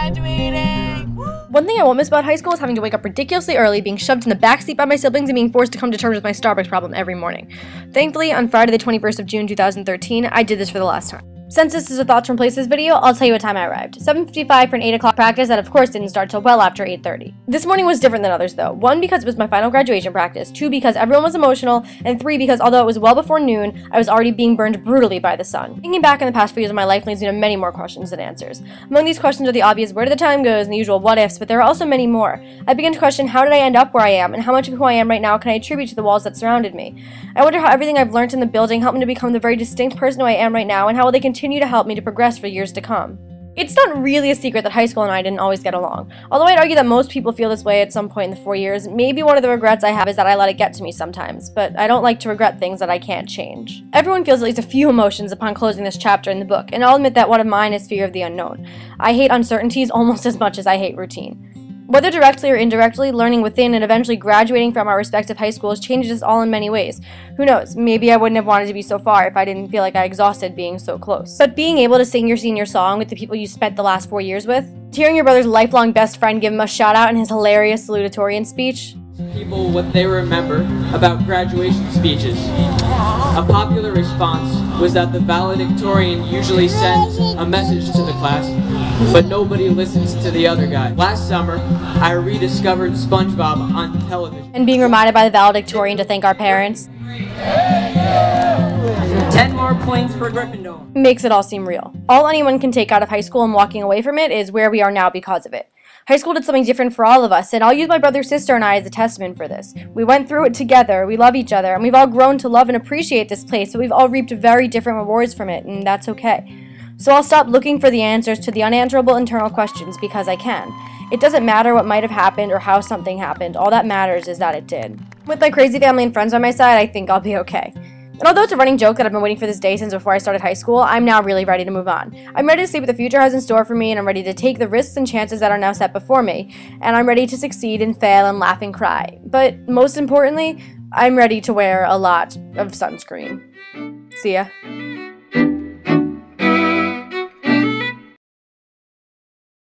graduating! Woo! One thing I won't miss about high school is having to wake up ridiculously early, being shoved in the backseat by my siblings, and being forced to come to terms with my Starbucks problem every morning. Thankfully, on Friday the 21st of June 2013, I did this for the last time. Since this is a Thoughts from Places video, I'll tell you what time I arrived. 7:55 for an 8 o'clock practice that of course didn't start till well after 8:30. This morning was different than others though. 1, because it was my final graduation practice, 2, because everyone was emotional, and 3, because although it was well before noon, I was already being burned brutally by the sun. Thinking back in the past few years of my life leads me to many more questions than answers. Among these questions are the obvious where did the time goes and the usual what ifs, but there are also many more. I begin to question how did I end up where I am, and how much of who I am right now can I attribute to the walls that surrounded me. I wonder how everything I've learned in the building helped me to become the very distinct person who I am right now, and how will they continue to help me to progress for years to come. It's not really a secret that high school and I didn't always get along. Although I'd argue that most people feel this way at some point in the 4 years, maybe one of the regrets I have is that I let it get to me sometimes, but I don't like to regret things that I can't change. Everyone feels at least a few emotions upon closing this chapter in the book, and I'll admit that one of mine is fear of the unknown. I hate uncertainties almost as much as I hate routine. Whether directly or indirectly, learning within and eventually graduating from our respective high schools changes us all in many ways. Who knows, maybe I wouldn't have wanted to be so far if I didn't feel like I exhausted being so close. But being able to sing your senior song with the people you spent the last 4 years with, hearing your brother's lifelong best friend give him a shout out in his hilarious salutatorian speech, people what they remember about graduation speeches. A popular response was that the valedictorian usually sends a message to the class, but nobody listens to the other guy. Last summer, I rediscovered SpongeBob on television. and being reminded by the valedictorian to thank our parents. 10 more points for Gryffindor. Makes it all seem real. All anyone can take out of high school and walking away from it is where we are now because of it. High school did something different for all of us, and I'll use my brother, sister, and I as a testament for this. We went through it together, we love each other, and we've all grown to love and appreciate this place, but we've all reaped very different rewards from it, and that's okay. So I'll stop looking for the answers to the unanswerable internal questions because I can. It doesn't matter what might have happened or how something happened, all that matters is that it did. With my crazy family and friends on my side, I think I'll be okay. And although it's a running joke that I've been waiting for this day since before I started high school, I'm now really ready to move on. I'm ready to see what the future has in store for me, and I'm ready to take the risks and chances that are now set before me. And I'm ready to succeed and fail and laugh and cry. But most importantly, I'm ready to wear a lot of sunscreen. See ya.